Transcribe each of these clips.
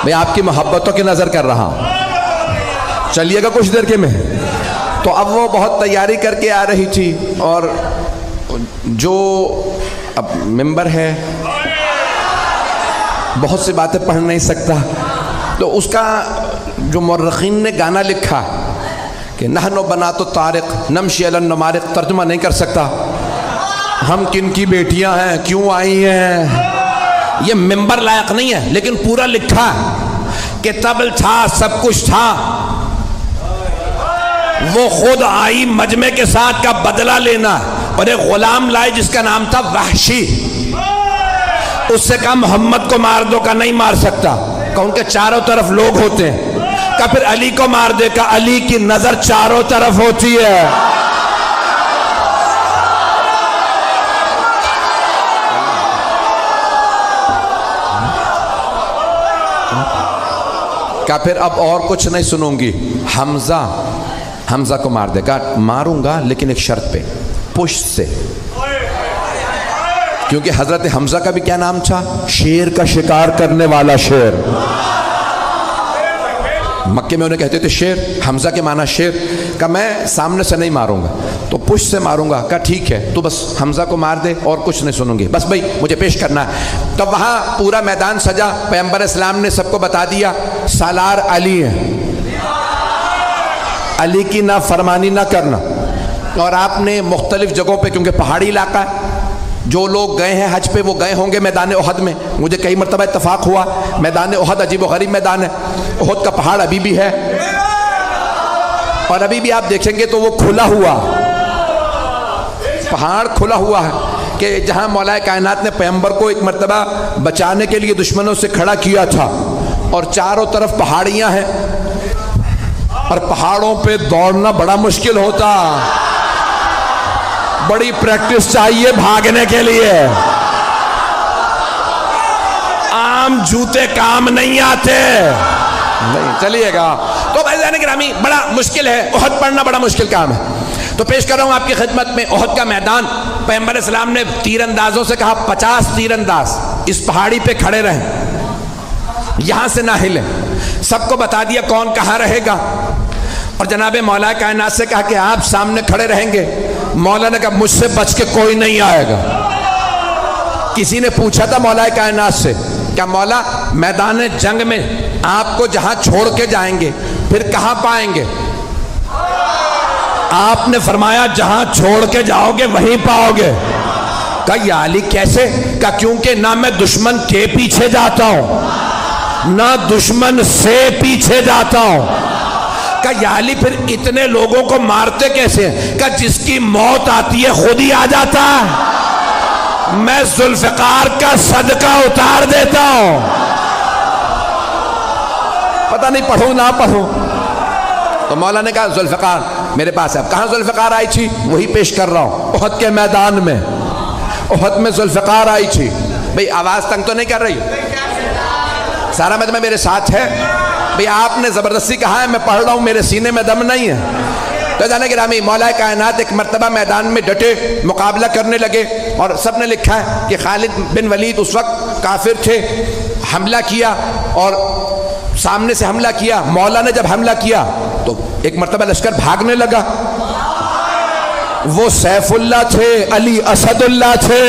میں آپ کی محبتوں کی نظر کر رہا ہوں، چلیے گا کچھ دیر کے میں. تو اب وہ بہت تیاری کر کے آ رہی تھی، اور جو اب ممبر ہے بہت سی باتیں پڑھ نہیں سکتا، تو اس کا جو مورخین نے گانا لکھا کہ نحن بنات الطارق نمشی علی النمارق، ترجمہ نہیں کر سکتا، ہم کن کی بیٹیاں ہیں، کیوں آئی ہیں، یہ ممبر لائق نہیں ہے، لیکن پورا لکھا کہ طبل تھا، سب کچھ تھا، وہ خود آئی مجمع کے ساتھ کا بدلہ لینا، اور ایک غلام لائے جس کا نام تھا وحشی. اس سے کہا محمد کو مار دو، کا نہیں مار سکتا، کہ ان کے چاروں طرف لوگ ہوتے ہیں، کہ پھر علی کو مار دے، کہ علی کی نظر چاروں طرف ہوتی ہے. کہ پھر اب اور کچھ نہیں سنوں گی، حمزہ کو مار دے. کہا ماروں گا لیکن ایک شرط پہ، پشت سے، کیونکہ حضرت حمزہ کا بھی کیا نام تھا، شیر کا شکار کرنے والا شیر. مکے میں انہیں کہتے تھے شیر، حمزہ کے معنی شیر. کہ میں سامنے سے نہیں ماروں گا، تو پشت سے ماروں گا. کہا ٹھیک ہے، تو بس حمزہ کو مار دے، اور کچھ نہیں سنوں گی، بس بھائی مجھے پیش کرنا ہے. تو وہاں پورا میدان سجا، پیغمبر اسلام نے سب کو بتا دیا سالار علی ہے، علی کی نہ فرمانی نہ کرنا. اور آپ نے مختلف جگہوں پہ، کیونکہ پہاڑی علاقہ ہے، جو لوگ گئے ہیں حج پہ وہ گئے ہوں گے میدان احد میں. مجھے کئی مرتبہ اتفاق ہوا، میدان احد عجیب و غریب میدان ہے، احد کا پہاڑ ابھی بھی ہے، اور ابھی بھی آپ دیکھیں گے تو وہ کھلا ہوا پہاڑ، کھلا ہوا ہے، کہ جہاں مولا کائنات نے پیغمبر کو ایک مرتبہ بچانے کے لیے دشمنوں سے کھڑا کیا تھا، اور چاروں طرف پہاڑیاں ہیں، اور پہاڑوں پہ دوڑنا بڑا مشکل ہوتا، بڑی پریکٹس چاہیے بھاگنے کے لیے، عام جوتے کام نہیں آتے. نہیں چلیے گا. تو بھائیان گرامی بڑا مشکل ہے، احد پڑھنا بڑا مشکل کام ہے. تو پیش کر رہا ہوں آپ کی خدمت میں احد کا میدان. پیغمبر اسلام نے تیر اندازوں سے کہا 50 تیر انداز اس پہاڑی پہ کھڑے رہیں، یہاں سے نہ ہلیں. سب کو بتا دیا کون کہاں رہے گا، اور جناب مولا کائنات سے کہا کہ آپ سامنے کھڑے رہیں گے. مولا نے کہا مجھ سے بچ کے کوئی نہیں آئے گا. کسی نے پوچھا تھا مولا کائنات سے، کیا مولا میدان جنگ میں آپ کو جہاں چھوڑ کے جائیں گے پھر کہاں پائیں گے؟ آپ نے فرمایا جہاں چھوڑ کے جاؤ گے وہیں پاؤ گے. کہا یا علی کیسے؟ کہا کیونکہ نہ میں دشمن کے پیچھے جاتا ہوں نہ دشمن سے پیچھے جاتا ہوں. کہا یا علی پھر اتنے لوگوں کو مارتے کیسے ہیں؟ کہا جس کی موت آتی ہے خود ہی آ جاتا ہے، میں ذوالفقار کا صدقہ اتار دیتا ہوں. پتہ نہیں پڑھوں نہ پڑھوں. تو مولا نے کہا ذوالفقار میرے پاس ہے. اب کہاں ذوالفقار آئی تھی؟ وہی پیش کر رہا ہوں، احد کے میدان میں. احد میں ذوالفقار آئی تھی. بھئی آواز تنگ تو نہیں کر رہی؟ سارا مجمع میرے ساتھ ہے؟ بھئی آپ نے زبردستی کہا ہے، میں پڑھ رہا ہوں، میرے سینے میں دم نہیں ہے. تو جانے گرامی مولا کائنات ایک مرتبہ میدان میں ڈٹے مقابلہ کرنے لگے، اور سب نے لکھا ہے کہ خالد بن ولید اس وقت کافر تھے، حملہ کیا اور سامنے سے حملہ کیا. مولا نے جب حملہ کیا تو ایک مرتبہ لشکر بھاگنے لگا. وہ سیف اللہ تھے، علی اسد اللہ تھے.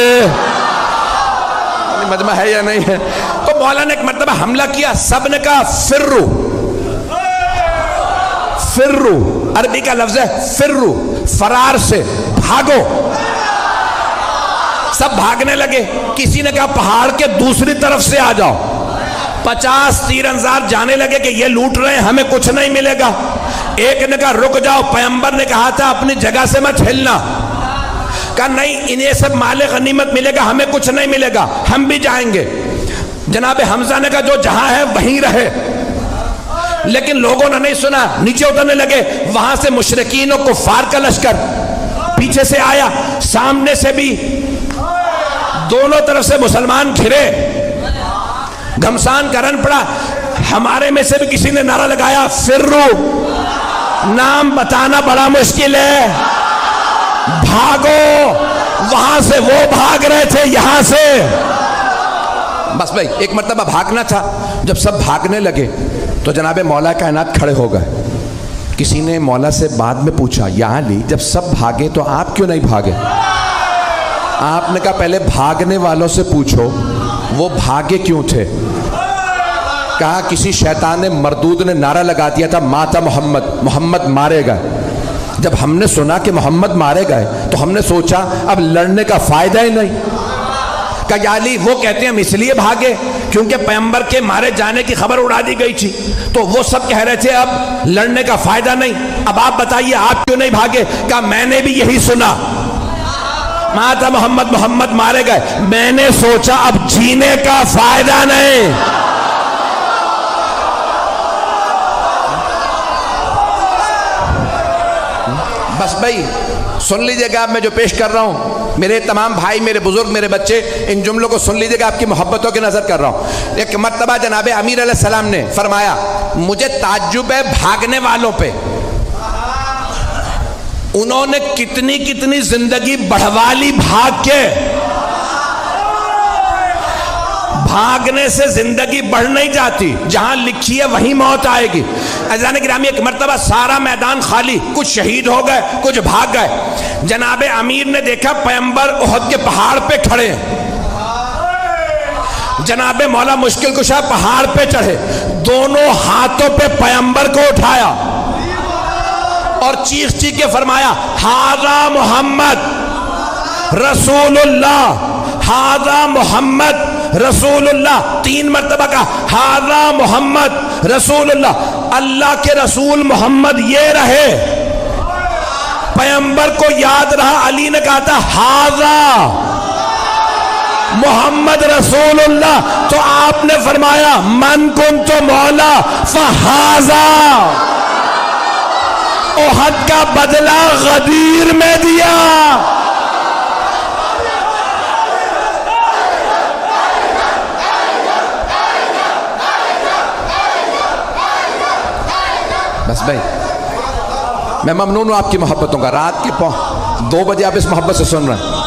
مجمع ہے یا نہیں ہے؟ تو مولا نے ایک مرتبہ حملہ کیا، سب نے کہا فرو. فرو عربی کا لفظ ہے فرو، فرار سے، بھاگو. سب بھاگنے لگے. کسی نے کہا پہاڑ کے دوسری طرف سے آ جاؤ. 50 تیر انداز جانے لگے کہ یہ لوٹ رہے ہیں، ہمیں کچھ نہیں ملے گا. ایک نے کہا رک جاؤ، پیغمبر نے کہا تھا اپنی جگہ سے مت ہلنا. کہا نہیں انہیں سب مال غنیمت ملے گا، ہمیں کچھ نہیں ملے گا، ہم بھی جائیں گے. جناب حمزہ نے کہا جو جہاں ہے وہیں رہے. لیکن لوگوں نے نہیں سنا، نیچے اترنے لگے. وہاں سے مشرکین و کفار کا لشکر پیچھے سے آیا، سامنے سے بھی، دونوں طرف سے مسلمان گھرے. گھمسان کرن پڑا. ہمارے میں سے بھی کسی نے نعرہ لگایا فرو. نام بتانا بڑا مشکل ہے، بھاگو. وہاں سے وہ بھاگ رہے تھے، یہاں سے. بس بھائی ایک مرتبہ بھاگنا تھا. جب سب بھاگنے لگے تو جناب مولا کائنات کھڑے ہو گئے. کسی نے مولا سے بعد میں پوچھا یا علی جب سب بھاگے تو آپ کیوں نہیں بھاگے؟ آپ نے کہا پہلے بھاگنے والوں سے پوچھو وہ بھاگے کیوں تھے. کہا کسی شیطان مردود نے نعرہ لگا دیا تھا ماتا محمد، محمد مارے گئے. جب ہم نے سنا کہ محمد مارے گئے تو ہم نے سوچا اب لڑنے کا فائدہ ہی نہیں. کہا یا علی وہ کہتے ہیں ہم اس لیے بھاگے کیونکہ پیغمبر کے مارے جانے کی خبر اڑا دی گئی تھی تو وہ سب کہہ رہے تھے اب لڑنے کا فائدہ نہیں. اب آپ بتائیے آپ کیوں نہیں بھاگے؟ کہا میں نے بھی یہی سنا ماتا محمد، محمد مارے گئے، میں نے سوچا اب جینے کا فائدہ نہیں. بس بھائی سن لیجئے گا اب میں جو پیش کر رہا ہوں، میرے تمام بھائی، میرے بزرگ، میرے بچے، ان جملوں کو سن لیجئے گا، آپ کی محبتوں کی نظر کر رہا ہوں. ایک مرتبہ جناب امیر علیہ السلام نے فرمایا مجھے تعجب ہے بھاگنے والوں پہ، انہوں نے کتنی کتنی زندگی بڑھوا لی بھاگ کے. بھاگنے سے زندگی بڑھ نہیں جاتی، جہاں لکھی ہے وہیں موت آئے گی. عزیزان گرامی ایک مرتبہ سارا میدان خالی، کچھ شہید ہو گئے کچھ بھاگ گئے. جناب امیر نے دیکھا پیغمبر احد کے پہاڑ پہ کھڑے ہیں. جناب مولا مشکل کشا پہاڑ پہ چڑھے، دونوں ہاتھوں پہ پیغمبر کو اٹھایا اور چیخ چیخ کے فرمایا ھذا محمد رسول اللہ، ھذا محمد رسول اللہ. 3 مرتبہ کہا ھذا محمد رسول اللہ، اللہ کے رسول محمد یہ رہے. پیغمبر کو یاد رہا، علی نے کہا تھا ھذا محمد رسول اللہ، تو آپ نے فرمایا من کنت مولا فھذا. احد کا بدلہ غدیر میں دیا. بس بھائی میں ممنون ہوں آپ کی محبتوں کا. رات کے 2 بجے آپ اس محبت سے سن رہے ہیں،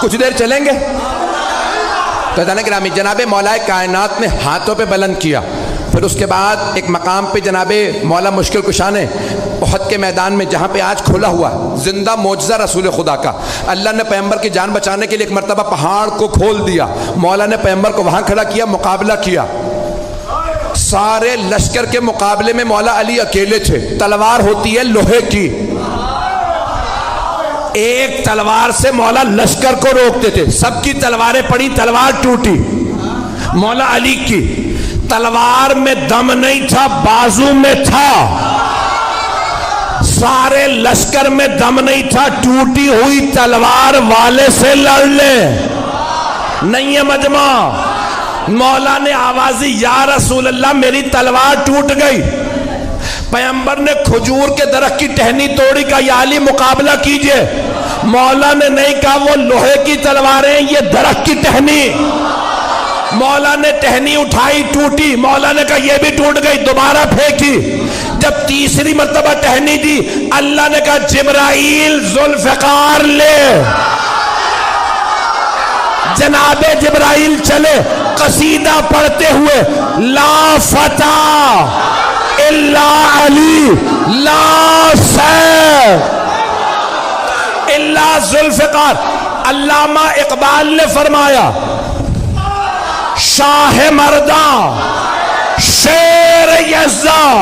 کچھ دیر چلیں گے تو گرامی جناب مولا کائنات نے ہاتھوں پہ بلند کیا. پھر اس کے بعد ایک مقام پہ جناب مولا مشکل کشا نے احد کے میدان میں جہاں پہ آج کھلا ہوا زندہ معجزہ رسول خدا کا، اللہ نے پیغمبر کی جان بچانے کے لیے ایک مرتبہ پہاڑ کو کھول دیا. مولا نے پیغمبر کو وہاں کھڑا کیا، مقابلہ کیا. سارے لشکر کے مقابلے میں مولا علی اکیلے تھے. تلوار ہوتی ہے لوہے کی، ایک تلوار سے مولا لشکر کو روکتے تھے. سب کی تلواریں پڑی، تلوار ٹوٹی. مولا علی کی تلوار میں دم نہیں تھا، بازو میں تھا. سارے لشکر میں دم نہیں تھا، ٹوٹی ہوئی تلوار والے سے لڑ لے. نہیں ہے مجمع. مولا نے آوازی یا رسول اللہ میری تلوار ٹوٹ گئی. پیغمبر نے کھجور کے درخت کی ٹہنی توڑی، کہا یا علی مقابلہ کیجئے. مولا نے نہیں کہا وہ لوہے کی تلواریں، یہ درخت کی ٹہنی. مولا نے ٹہنی اٹھائی، ٹوٹی. مولا نے کہا یہ بھی ٹوٹ گئی، دوبارہ پھینکی. جب تیسری مرتبہ ٹہنی دی، اللہ نے کہا جبرائیل ذوالفقار لے. جناب جبرائیل چلے قصیدہ پڑھتے ہوئے لا فتح الا علی لا سیف الا ذوالفقار. علامہ اقبال نے فرمایا شاہ مرداں شیر یزداں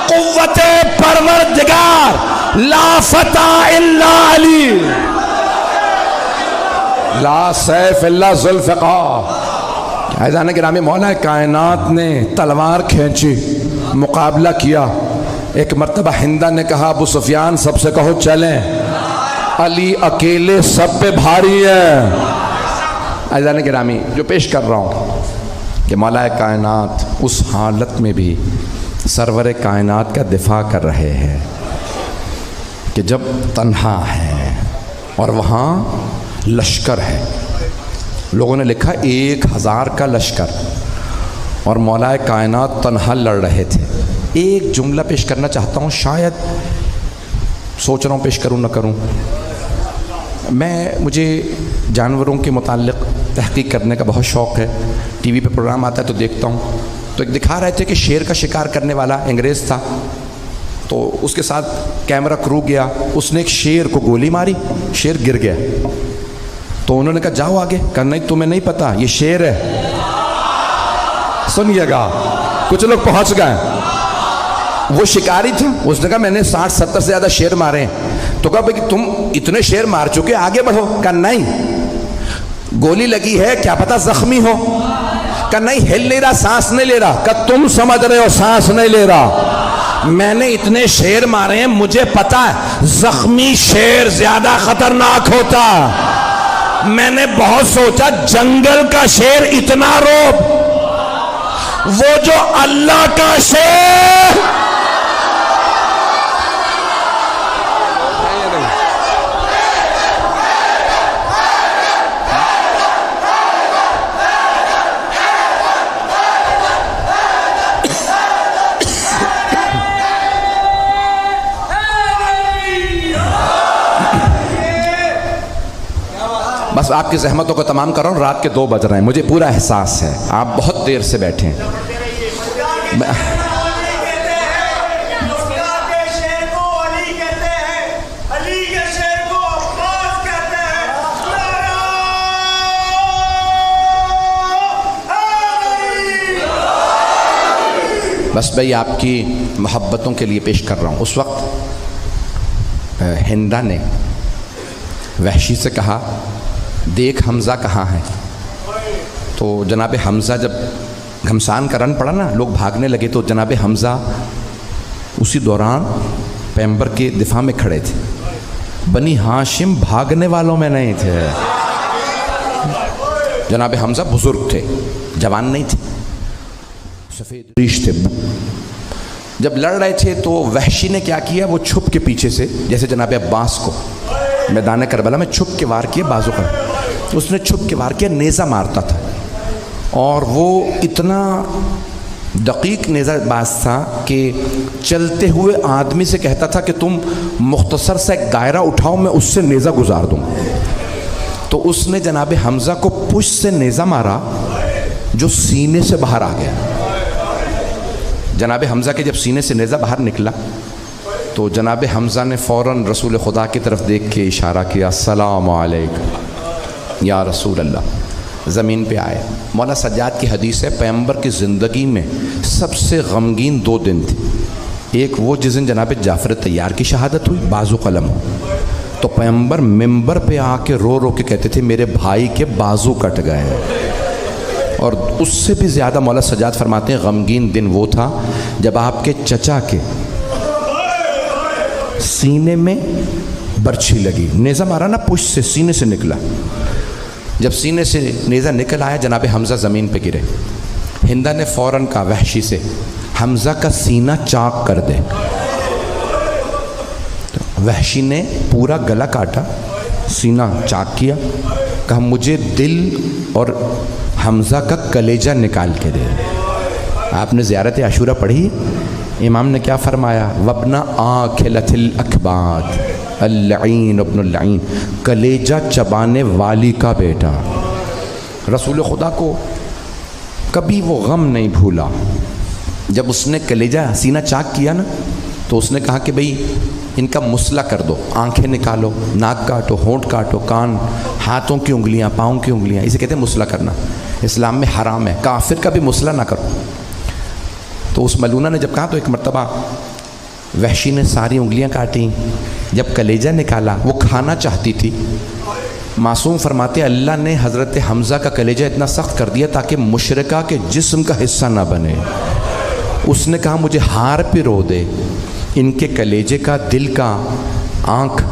قوت پروردگار لا فتح الا علی لا سیف الا ذوالفقار. عزیزان گرامی مولا کائنات نے تلوار کھینچی، مقابلہ کیا. ایک مرتبہ ہندہ نے کہا ابو سفیان سب سے کہو چلیں، علی اکیلے سب پہ بھاری ہے. عزیزان گرامی جو پیش کر رہا ہوں کہ مولا کائنات اس حالت میں بھی سرور کائنات کا دفاع کر رہے ہیں کہ جب تنہا ہے اور وہاں لشکر ہے. لوگوں نے لکھا 1000 کا لشکر اور مولا کائنات تنہا لڑ رہے تھے. ایک جملہ پیش کرنا چاہتا ہوں، شاید سوچ رہا ہوں پیش کروں نہ کروں. مجھے جانوروں کے متعلق تحقیق کرنے کا بہت شوق ہے، ٹی وی پہ پروگرام آتا ہے تو دیکھتا ہوں. تو ایک دکھا رہے تھے کہ شیر کا شکار کرنے والا انگریز تھا، تو اس کے ساتھ کیمرہ کرو گیا، اس نے ایک شیر کو گولی ماری، شیر گر گیا. تو انہوں نے کہا جاؤ آگے. کہا نہیں تمہیں نہیں پتا یہ شیر ہے. سنیے گا کچھ لوگ پہنچ گئے. وہ شکاری تھا، اس نے کہا میں نے 60-70 سے زیادہ شیر مارے ہیں. تو کہا بھائی تم اتنے شیر مار چکے آگے بڑھو. کہا نہیں گولی لگی ہے کیا پتا زخمی ہو. کہا نہیں ہل نہیں رہا، سانس نہیں لے رہا. کہا تم سمجھ رہے ہو سانس نہیں لے رہا، میں نے اتنے شیر مارے ہیں مجھے پتا ہے زخمی شیر زیادہ خطرناک ہوتا. میں نے بہت سوچا جنگل کا شیر اتنا روب، وہ جو اللہ کا شیر. بس آپ کی زحمتوں کو تمام کر رہا ہوں. رات کے 2 بج رہے ہیں، مجھے پورا احساس ہے آپ بہت دیر سے بیٹھے ہیں. بس بھائی آپ کی محبتوں کے لیے پیش کر رہا ہوں. اس وقت ہندا نے وحشی سے کہا دیکھ حمزہ کہاں ہے. تو جناب حمزہ جب گھمسان کا رن پڑا نا، لوگ بھاگنے لگے، تو جناب حمزہ اسی دوران پیغمبر کے دفاع میں کھڑے تھے. بنی ہاشم بھاگنے والوں میں نہیں تھے. جناب حمزہ بزرگ تھے، جوان نہیں تھے، سفید ریش تھے. جب لڑ رہے تھے تو وحشی نے کیا کیا، وہ چھپ کے پیچھے سے، جیسے جناب عباس کو میدان کربلا میں چھپ کے وار کیے بازو پر، اس نے چھپ کے وار کیا، نیزہ مارتا تھا. اور وہ اتنا دقیق نیزہ باز تھا کہ چلتے ہوئے آدمی سے کہتا تھا کہ تم مختصر سا ایک دائرہ اٹھاؤ میں اس سے نیزہ گزار دوں. تو اس نے جناب حمزہ کو پشت سے نیزہ مارا جو سینے سے باہر آ گیا. جناب حمزہ کے جب سینے سے نیزہ باہر نکلا تو جناب حمزہ نے فوراً رسول خدا کی طرف دیکھ کے اشارہ کیا، السلام علیکم یا رسول اللہ. زمین پہ آئے. مولا سجاد کی حدیث ہے پیغمبر کی زندگی میں سب سے غمگین 2 دن تھے. ایک وہ جس دن جناب جعفر طیار کی شہادت ہوئی، بازو قلم ہو، تو پیغمبر ممبر پہ آ کے رو رو کے کہتے تھے میرے بھائی کے بازو کٹ گئے. اور اس سے بھی زیادہ مولا سجاد فرماتے ہیں غمگین دن وہ تھا جب آپ کے چچا کے سینے میں برچھی لگی. نیزہ مارا نا پشت سے، سینے سے نکلا. جب سینے سے نیزہ نکل آیا جناب حمزہ زمین پہ گرے. ہندا نے فوراً کہا وحشی سے حمزہ کا سینہ چاک کر دے. وحشی نے پورا گلا کاٹا، سینہ چاک کیا، کہا مجھے دل اور حمزہ کا کلیجہ نکال کے دے. آپ نے زیارت عاشورہ پڑھی، امام نے کیا فرمایا، وَابْنَ آكِلَةِ الْأَكْبَادِ اللعین ابن اللعین، کلیجہ چبانے والی کا بیٹا. رسول خدا کو کبھی وہ غم نہیں بھولا. جب اس نے کلیجہ سینہ چاک کیا نا تو اس نے کہا کہ بھئی ان کا مسئلہ کر دو، آنکھیں نکالو، ناک کاٹو، ہونٹ کاٹو، کان، ہاتھوں کی انگلیاں، پاؤں کی انگلیاں، اسے کہتے ہیں مسئلہ کرنا. اسلام میں حرام ہے، کافر کا بھی مسئلہ نہ کرو. تو اس ملونہ نے جب کہا تو ایک مرتبہ وحشی نے ساری انگلیاں کاٹیں. جب کلیجہ نکالا وہ کھانا چاہتی تھی. معصوم فرماتے اللہ نے حضرت حمزہ کا کلیجہ اتنا سخت کر دیا تاکہ مشرکہ کے جسم کا حصہ نہ بنے. اس نے کہا مجھے ہار پرو دے ان کے کلیجے کا، دل کا، آنکھ،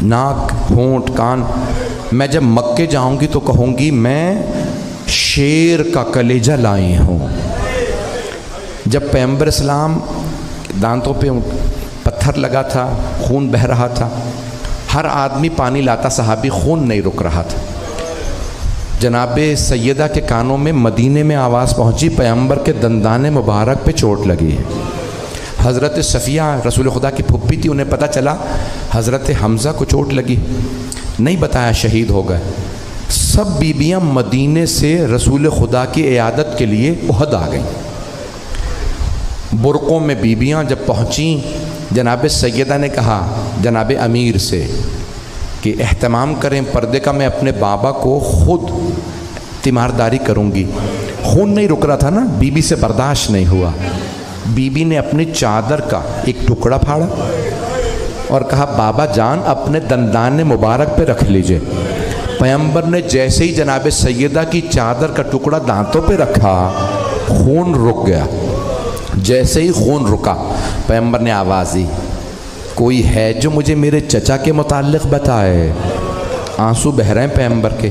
ناک، ہونٹ، کان. میں جب مکے جاؤں گی تو کہوں گی میں شیر کا کلیجہ لائی ہوں. جب پیغمبر اسلام دانتوں پہ پتھر لگا تھا، خون بہہ رہا تھا، ہر آدمی پانی لاتا، صحابی خون نہیں رک رہا تھا. جناب سیدہ کے کانوں میں مدینے میں آواز پہنچی پیغمبر کے دندان مبارک پہ چوٹ لگی ہے. حضرت صفیہ رسول خدا کی پھپھی تھی، انہیں پتہ چلا حضرت حمزہ کو چوٹ لگی. نہیں بتایا شہید ہو گئے. سب بیبیاں مدینے سے رسول خدا کی عیادت کے لیے احد آ گئیں۔ برقعوں میں بیبیاں جب پہنچیں، جناب سیدہ نے کہا جناب امیر سے کہ اہتمام کریں پردے کا، میں اپنے بابا کو خود تیمارداری کروں گی۔ خون نہیں رک رہا تھا نا، بی بی سے برداشت نہیں ہوا۔ بی بی نے اپنی چادر کا ایک ٹکڑا پھاڑا اور کہا بابا جان اپنے دندان مبارک پہ رکھ لیجئے۔ پیغمبر نے جیسے ہی جناب سیدہ کی چادر کا ٹکڑا دانتوں پہ رکھا، خون رک گیا۔ جیسے ہی خون رکا، پیغمبر نے آواز دی، کوئی ہے جو مجھے میرے چچا کے متعلق بتائے؟ آنسو بہہ رہے ہیں پیغمبر کے۔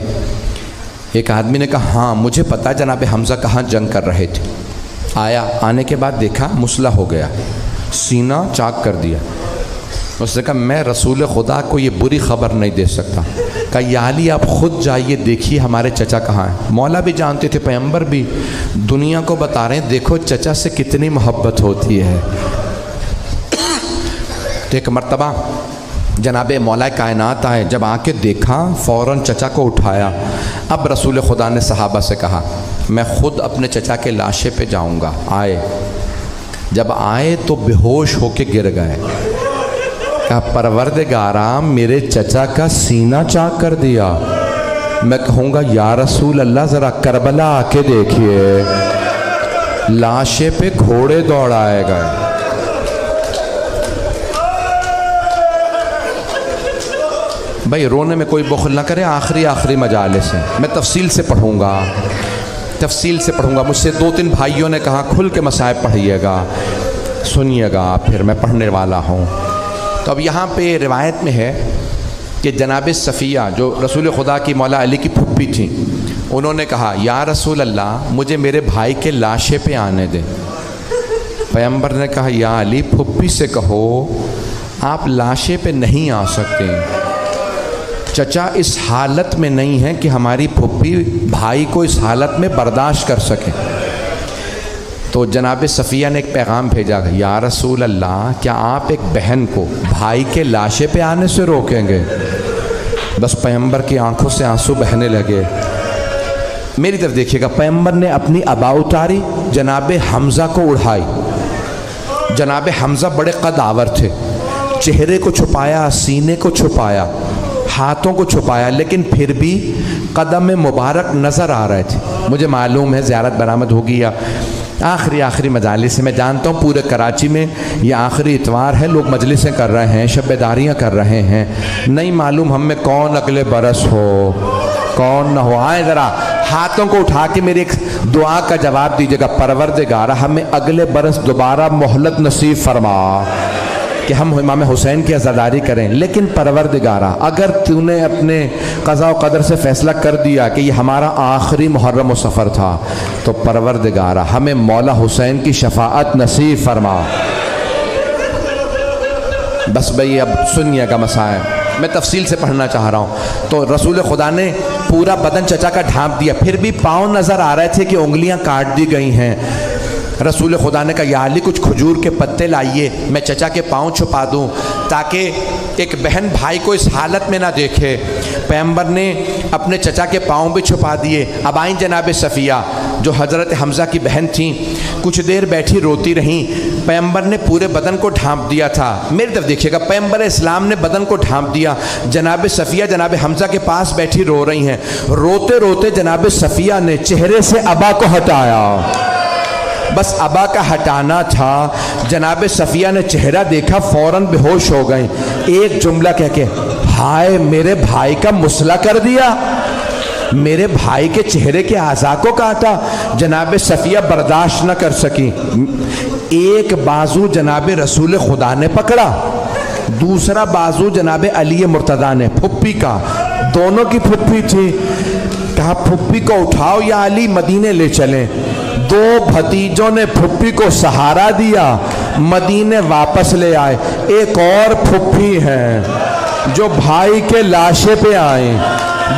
ایک آدمی نے کہا ہاں مجھے پتا جناب حمزہ کہاں جنگ کر رہے تھے۔ آیا، آنے کے بعد دیکھا مسلح ہو گیا، سینہ چاک کر دیا۔ اس نے کہا میں رسول خدا کو یہ بری خبر نہیں دے سکتا۔ کہا یا علی آپ خود جائیے دیکھیے ہمارے چچا کہاں ہیں۔ مولا بھی جانتے تھے، پیغمبر بھی، دنیا کو بتا رہے ہیں دیکھو چچا سے کتنی محبت ہوتی ہے۔ تو ایک مرتبہ جناب مولا کائنات آئے، جب آ کے دیکھا فوراً چچا کو اٹھایا۔ اب رسول خدا نے صحابہ سے کہا میں خود اپنے چچا کے لاشے پہ جاؤں گا۔ آئے، جب آئے تو بے ہوش ہو کے گر گئے۔ کہا پروردگارا میرے چچا کا سینہ چاک کر دیا۔ میں کہوں گا یا رسول اللہ ذرا کربلا آ کے دیکھیے، لاشے پہ گھوڑے دوڑائے گئے۔ بھائی رونے میں کوئی بخل نہ کرے، آخری مجالس ہے، میں تفصیل سے پڑھوں گا۔ مجھ سے 2-3 بھائیوں نے کہا کھل کے مصائب پڑھیے گا، سنیے گا، پھر میں پڑھنے والا ہوں۔ تو اب یہاں پہ روایت میں ہے کہ جناب صفیہ جو رسول خدا کی مولا علی کی پھپھی تھیں، انہوں نے کہا یا رسول اللہ مجھے میرے بھائی کے لاشے پہ آنے دیں۔ پیغمبر نے کہا یا علی پھپھی سے کہو آپ لاشے پہ نہیں آ سکتے، چچا اس حالت میں نہیں ہے کہ ہماری پھپھی بھائی کو اس حالت میں برداشت کر سکے۔ تو جناب صفیہ نے ایک پیغام بھیجا یا رسول اللہ کیا آپ ایک بہن کو بھائی کے لاشے پہ آنے سے روکیں گے؟ بس پیغمبر کی آنکھوں سے آنسو بہنے لگے۔ میری طرف دیکھیے گا، پیغمبر نے اپنی ابا اتاری، جناب حمزہ کو اڑھائی۔ جناب حمزہ بڑے قد آور تھے، چہرے کو چھپایا، سینے کو چھپایا، ہاتھوں کو چھپایا، لیکن پھر بھی قدم مبارک نظر آ رہے تھے۔ مجھے معلوم ہے زیارت برآمد ہوگی یا آخری مجالس سے، میں جانتا ہوں پورے کراچی میں یہ آخری اتوار ہے، لوگ مجلسیں کر رہے ہیں، شب بیداریاں کر رہے ہیں، نہیں معلوم ہم میں کون اگلے برس ہو کون نہ ہو۔ آئیں ذرا ہاتھوں کو اٹھا کے میری ایک دعا کا جواب دیجیے گا، پروردگارہ ہمیں اگلے برس دوبارہ مہلت نصیب فرما کہ ہم امام حسین کی عزاداری کریں، لیکن پروردگارہ اگر تو نے اپنے قضاء و قدر سے فیصلہ کر دیا کہ یہ ہمارا آخری محرم و سفر تھا، تو پروردگارہ ہمیں مولا حسین کی شفاعت نصیب فرما۔ بس بھئی اب سنیے گا مسائل، میں تفصیل سے پڑھنا چاہ رہا ہوں۔ تو رسول خدا نے پورا بدن چچا کا ڈھانپ دیا، پھر بھی پاؤں نظر آ رہے تھے کہ انگلیاں کاٹ دی گئی ہیں۔ رسول خدا نے کہا یا علی کچھ کھجور کے پتے لائیے، میں چچا کے پاؤں چھپا دوں تاکہ ایک بہن بھائی کو اس حالت میں نہ دیکھے۔ پیغمبر نے اپنے چچا کے پاؤں بھی چھپا دیے۔ اب آئیں جناب صفیہ جو حضرت حمزہ کی بہن تھیں، کچھ دیر بیٹھی روتی رہیں۔ پیغمبر نے پورے بدن کو ڈھانپ دیا تھا۔ میری طرف دیکھیے گا، پیغمبر اسلام نے بدن کو ڈھانپ دیا۔ جناب صفیہ جناب حمزہ کے پاس بیٹھی رو رہی ہیں۔ روتے روتے جناب صفیہ نے چہرے سے ابا کو ہٹایا، بس ابا کا ہٹانا تھا۔ جناب صفیہ نے چہرہ دیکھا، فوراً بے ہوش ہو گئیں۔ ایک جملہ کہہ کے ہائے میرے بھائی کا مسئلہ کر دیا، میرے بھائی کے چہرے کے اعضاء کو کاٹا۔ جناب صفیہ برداشت نہ کر سکی، ایک بازو جناب رسول خدا نے پکڑا، دوسرا بازو جناب علی مرتضیٰ نے، پھپھی کا، دونوں کی پھپھی تھی۔ کہا پھپھی کو اٹھاؤ یا علی مدینے لے چلیں۔ دو بھتیجوں نے پھپھی کو سہارا دیا، مدینے واپس لے آئے۔ ایک اور پھپھی ہیں جو بھائی کے لاشے پہ آئیں،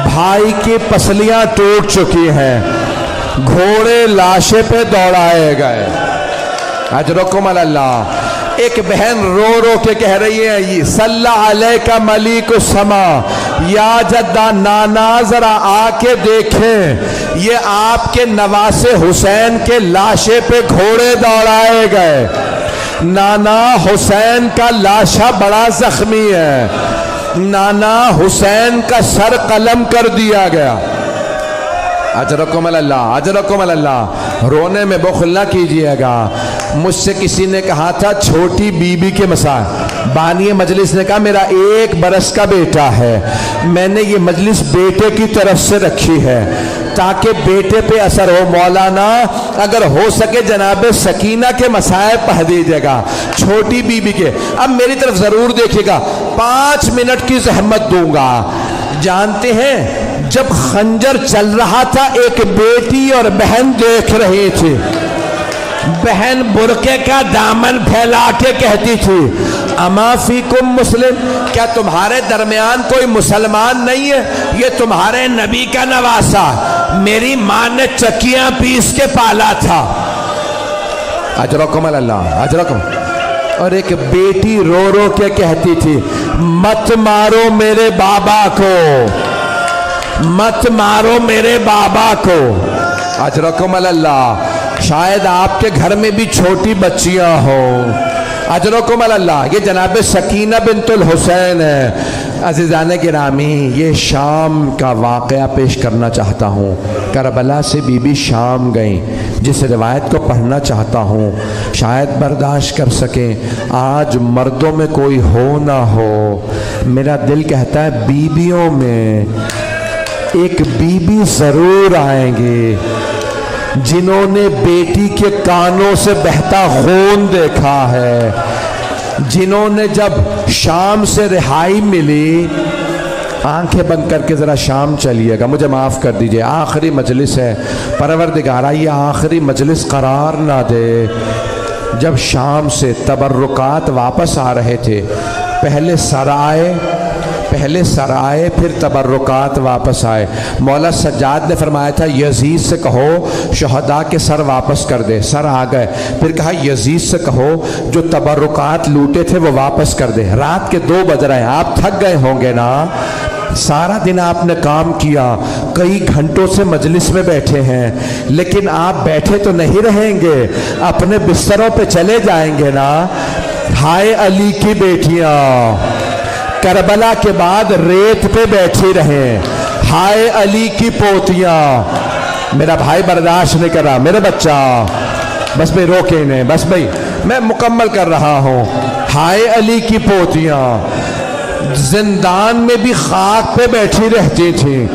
بھائی کی پسلیاں ٹوٹ چکی ہیں، گھوڑے لاشے پہ دوڑائے گئے۔ اجرکم اللہ۔ ایک بہن رو رو کے کہہ رہی ہے صلی علیک ملیک السما، یا جدہ نانا ذرا آ کے دیکھیں یہ آپ کے نواسے حسین کے لاشے پہ گھوڑے دوڑائے گئے، نانا حسین کا لاشا بڑا زخمی ہے، نانا حسین کا سر قلم کر دیا گیا۔ اجرکم اللہ، اجرکم اللہ، رونے میں بخل نہ کیجئے گا۔ مجھ سے کسی نے کہا تھا چھوٹی بی بی کے مسائل، بانی مجلس نے کہا میرا 1 برس کا بیٹا ہے، میں نے یہ مجلس بیٹے کی طرف سے رکھی ہے تاکہ بیٹے پہ اثر ہو۔ مولانا اگر ہو سکے جناب سکینہ کے مسائل پڑھ دیجیے گا، چھوٹی بی بی کے۔ اب میری طرف ضرور دیکھیے گا، 5 منٹ کی زحمت دوں گا۔ جانتے ہیں جب خنجر چل رہا تھا ایک بیٹی اور بہن دیکھ رہی تھی، بہن برقعے کا دامن پھیلا کے کہتی تھی اما فیکم مسلم، کیا تمہارے درمیان کوئی مسلمان نہیں ہے؟ یہ تمہارے نبی کا نواسا، میری ماں نے چکیاں پیس کے پالا تھا۔ اجرکم اللہ، اجرکم۔ اور ایک بیٹی رو رو کے کہتی تھی مت مارو میرے بابا کو، مت مارو میرے بابا کو۔ اجرکم اللہ۔ شاید آپ کے گھر میں بھی چھوٹی بچیاں ہوں، اجرکم اللہ۔ یہ جناب سکینہ بنت الحسین ہے۔ عزیزان گرامی، یہ شام کا واقعہ پیش کرنا چاہتا ہوں۔ کربلا سے بی بی شام گئیں، جس روایت کو پڑھنا چاہتا ہوں، شاید برداشت کر سکیں۔ آج مردوں میں کوئی ہو نہ ہو، میرا دل کہتا ہے بیویوں میں ایک بی بی ضرور آئیں گے جنہوں نے بیٹی کے کانوں سے بہتا خون دیکھا ہے، جنہوں نے جب شام سے رہائی ملی، آنکھیں بند کر کے ذرا شام چلیے گا، مجھے معاف کر دیجئے، آخری مجلس ہے، پروردگارہ یہ آخری مجلس قرار نہ دے۔ جب شام سے تبرکات واپس آ رہے تھے، پہلے سر آئے پھر تبرکات واپس آئے۔ مولا سجاد نے فرمایا تھا یزید سے کہو شہداء کے سر واپس کر دے، سر آ گئے۔ پھر کہا یزید سے کہو جو تبرکات لوٹے تھے وہ واپس کر دے۔ رات کے 2 بج رہے ہیں، آپ تھک گئے ہوں گے نا، سارا دن آپ نے کام کیا، کئی گھنٹوں سے مجلس میں بیٹھے ہیں، لیکن آپ بیٹھے تو نہیں رہیں گے، اپنے بستروں پہ چلے جائیں گے نا۔ ہائے علی کی بیٹیاں کربلا کے بعد ریت پہ بیٹھی رہیں، ہائے علی کی پوتیاں۔ میرا بھائی برداشت نہیں کر رہا، میرا بچہ، بس بھائی روکے نہیں، بس بھائی میں مکمل کر رہا ہوں۔ ہائے علی کی پوتیاں زندان میں بھی خاک پہ بیٹھی رہتی تھیں۔